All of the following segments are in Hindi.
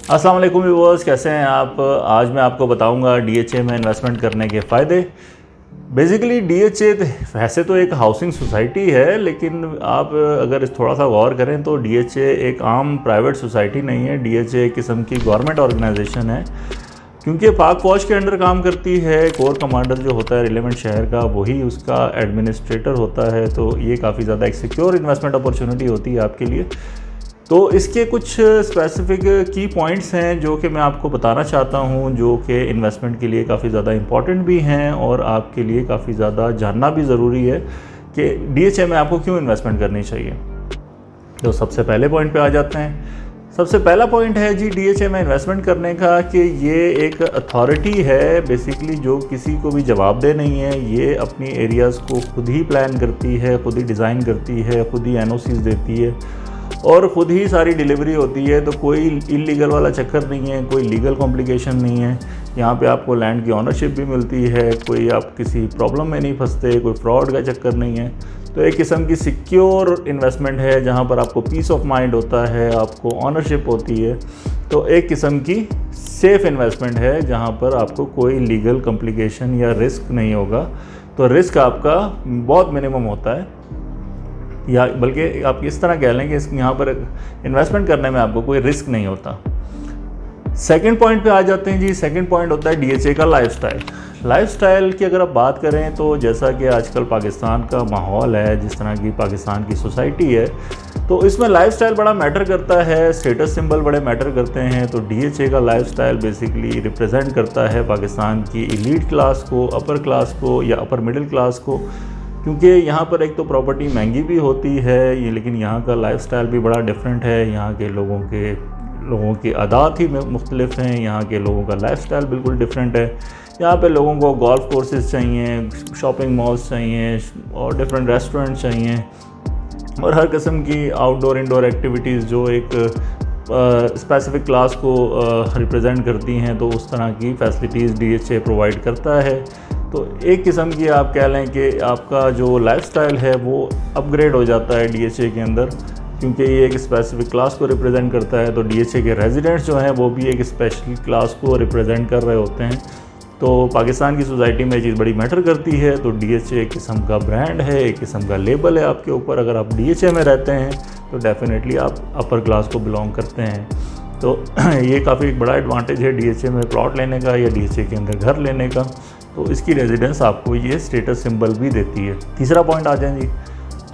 अस्सलाम वालेकुम व्यूअर्स, कैसे हैं आप। आज मैं आपको बताऊंगा डीएचए में इन्वेस्टमेंट करने के फ़ायदे। बेसिकली डीएचए वैसे तो एक हाउसिंग सोसाइटी है, लेकिन आप अगर थोड़ा सा गौर करें तो डीएचए एक आम प्राइवेट सोसाइटी नहीं है। डीएचए एक किस्म की गवर्नमेंट ऑर्गेनाइजेशन है, क्योंकि पाक फौज के अंडर काम करती है। कोर कमांडर जो होता है रिलेवेंट शहर का, वही उसका एडमिनिस्ट्रेटर होता है। तो ये काफ़ी ज़्यादा एक सिक्योर इन्वेस्टमेंट अपॉर्चुनिटी होती है आपके लिए। तो इसके कुछ स्पेसिफिक की पॉइंट्स हैं जो कि मैं आपको बताना चाहता हूं, जो कि इन्वेस्टमेंट के लिए काफ़ी ज़्यादा इम्पॉर्टेंट भी हैं और आपके लिए काफ़ी ज़्यादा जानना भी ज़रूरी है कि डीएचए में आपको क्यों इन्वेस्टमेंट करनी चाहिए। तो सबसे पहले पॉइंट पे आ जाते हैं। सबसे पहला पॉइंट है जी डीएचए में इन्वेस्टमेंट करने का कि ये एक अथॉरिटी है बेसिकली, जो किसी को भी जवाबदेह नहीं है। ये अपनी एरियाज़ को खुद ही प्लान करती है, खुद ही डिज़ाइन करती है, खुद ही एनओसीज देती है और ख़ुद ही सारी डिलीवरी होती है। तो कोई इलीगल वाला चक्कर नहीं है, कोई लीगल कॉम्प्लिकेशन नहीं है। यहाँ पे आपको लैंड की ऑनरशिप भी मिलती है, कोई आप किसी प्रॉब्लम में नहीं फंसते, कोई फ्रॉड का चक्कर नहीं है। तो एक किस्म की सिक्योर इन्वेस्टमेंट है जहाँ पर आपको पीस ऑफ माइंड होता है, आपको ऑनरशिप होती है। तो एक किस्म की सेफ़ इन्वेस्टमेंट है जहाँ पर आपको कोई लीगल कॉम्प्लिकेशन या रिस्क नहीं होगा। तो रिस्क आपका बहुत मिनिमम होता है, या बल्कि आप इस तरह कह लें कि यहाँ पर इन्वेस्टमेंट करने में आपको कोई रिस्क नहीं होता। सेकंड पॉइंट पे आ जाते हैं जी। सेकंड पॉइंट होता है डीएचए का लाइफस्टाइल। लाइफस्टाइल की अगर आप बात करें तो जैसा कि आजकल पाकिस्तान का माहौल है, जिस तरह की पाकिस्तान की सोसाइटी है, तो इसमें लाइफस्टाइल बड़ा मैटर करता है, स्टेटस सिंबल बड़े मैटर करते हैं। तो डीएचए का लाइफस्टाइल बेसिकली रिप्रेजेंट करता है पाकिस्तान की एलीट क्लास को, अपर क्लास को या अपर मिडिल क्लास को। क्योंकि यहाँ पर एक तो प्रॉपर्टी महंगी भी होती है ये, लेकिन यहाँ का लाइफस्टाइल भी बड़ा डिफरेंट है। यहाँ के लोगों की आदत ही मुख्तलिफ हैं, यहाँ के लोगों का लाइफस्टाइल बिल्कुल डिफरेंट है। यहाँ पे लोगों को गोल्फ कोर्सेज चाहिए, शॉपिंग मॉल्स चाहिए और डिफरेंट रेस्टोरेंट चाहिए और हर किस्म की आउटडोर इंडोर एक्टिविटीज़ जो एक स्पेसिफिक क्लास को रिप्रेजेंट करती हैं। तो उस तरह की फैसिलिटीज़ डीएचए प्रोवाइड करता है। तो एक किस्म की आप कह लें कि आपका जो लाइफस्टाइल है वो अपग्रेड हो जाता है डीएचए के अंदर, क्योंकि ये एक स्पेसिफिक क्लास को रिप्रेजेंट करता है। तो डीएचए के रेजिडेंट्स जो हैं वो भी एक स्पेशल क्लास को रिप्रेजेंट कर रहे होते हैं। तो पाकिस्तान की सोसाइटी में ये चीज़ बड़ी मैटर करती है। तो डीएचए एक किस्म का ब्रांड है, एक किस्म का लेबल है आपके ऊपर। अगर आप डीएचए में रहते हैं तो डेफिनेटली आप अपर क्लास को बिलोंग करते हैं। तो ये काफ़ी एक बड़ा एडवांटेज है डीएचए में प्लॉट लेने का या डीएचए के अंदर घर लेने का। तो इसकी रेजिडेंस आपको ये स्टेटस सिंबल भी देती है। तीसरा पॉइंट आ जाए जी,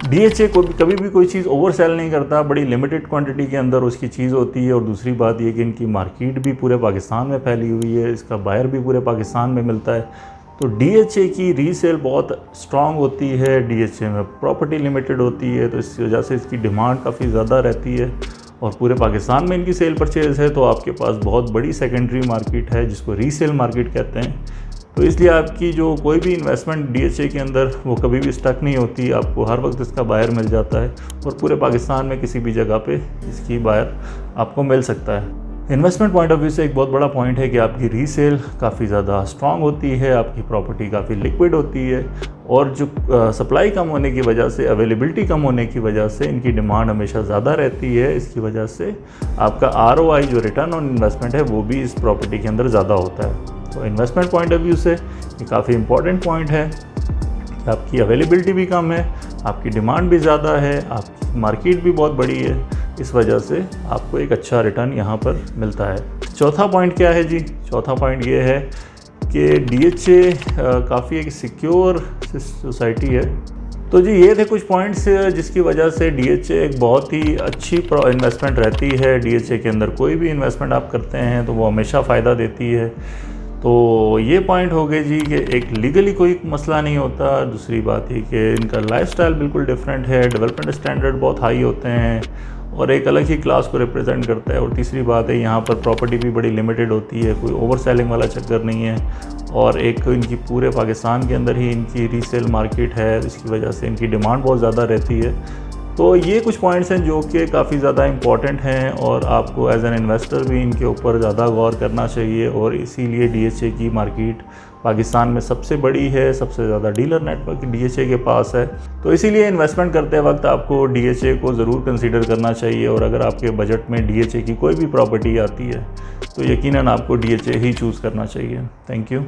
डीएचए को कभी भी कोई चीज़ ओवर सेल नहीं करता, बड़ी लिमिटेड क्वांटिटी के अंदर उसकी चीज़ होती है। और दूसरी बात ये कि इनकी मार्केट भी पूरे पाकिस्तान में फैली हुई है, इसका बायर भी पूरे पाकिस्तान में मिलता है। तो डीएचए की रीसेल बहुत स्ट्रॉन्ग होती है, डीएचए में प्रॉपर्टी लिमिटेड होती है, तो इस वजह से इसकी डिमांड काफ़ी ज़्यादा रहती है और पूरे पाकिस्तान में इनकी सेल परचेज़ है। तो आपके पास बहुत बड़ी सेकेंडरी मार्केट है जिसको रीसेल मार्केट कहते हैं। तो इसलिए आपकी जो कोई भी इन्वेस्टमेंट डीएचए के अंदर वो कभी भी स्टक नहीं होती, आपको हर वक्त इसका बायर मिल जाता है और पूरे पाकिस्तान में किसी भी जगह पे इसकी बायर आपको मिल सकता है। इन्वेस्टमेंट पॉइंट ऑफ व्यू से एक बहुत बड़ा पॉइंट है कि आपकी रीसेल काफ़ी ज़्यादा स्ट्रॉन्ग होती है, आपकी प्रॉपर्टी काफ़ी लिक्विड होती है और जो सप्लाई कम होने की वजह से, अवेलेबिलिटी कम होने की वजह से इनकी डिमांड हमेशा ज़्यादा रहती है। इसकी वजह से आपका आरओआई जो रिटर्न ऑन इन्वेस्टमेंट है वो भी इस प्रॉपर्टी के अंदर ज़्यादा होता है। तो इन्वेस्टमेंट पॉइंट ऑफ व्यू से ये काफ़ी इंपॉर्टेंट पॉइंट है। आपकी अवेलेबिलिटी भी कम है, आपकी डिमांड भी ज़्यादा है, आपकी मार्केट भी बहुत बड़ी है, इस वजह से आपको एक अच्छा रिटर्न यहाँ पर मिलता है। चौथा पॉइंट क्या है जी? चौथा पॉइंट ये है कि डीएचए काफ़ी एक सिक्योर सोसाइटी है। तो जी ये थे कुछ पॉइंट्स जिसकी वजह से डीएचए एक बहुत ही अच्छी इन्वेस्टमेंट रहती है। डीएचए के अंदर कोई भी इन्वेस्टमेंट आप करते हैं तो वो हमेशा फ़ायदा देती है। तो ये पॉइंट हो गए जी कि एक लीगली कोई मसला नहीं होता। दूसरी बात है कि इनका लाइफस्टाइल बिल्कुल डिफरेंट है, डेवलपमेंट स्टैंडर्ड बहुत हाई होते हैं और एक अलग ही क्लास को रिप्रेजेंट करता है। और तीसरी बात है यहाँ पर प्रॉपर्टी भी बड़ी लिमिटेड होती है, कोई ओवर सेलिंग वाला चक्कर नहीं है। और एक इनकी पूरे पाकिस्तान के अंदर ही इनकी रीसेल मार्केट है, इसकी वजह से इनकी डिमांड बहुत ज़्यादा रहती है। तो ये कुछ पॉइंट्स हैं जो कि काफ़ी ज़्यादा इंपॉर्टेंट हैं और आपको एज एन इन्वेस्टर भी इनके ऊपर ज़्यादा गौर करना चाहिए। और इसीलिए डीएचए की मार्केट पाकिस्तान में सबसे बड़ी है, सबसे ज़्यादा डीलर नेटवर्क डीएचए के पास है। तो इसीलिए इन्वेस्टमेंट करते वक्त आपको डीएचए को ज़रूर कंसीडर करना चाहिए। और अगर आपके बजट में डीएचए की कोई भी प्रॉपर्टी आती है तो यकीनन आपको DHA ही चूज़ करना चाहिए। Thank you.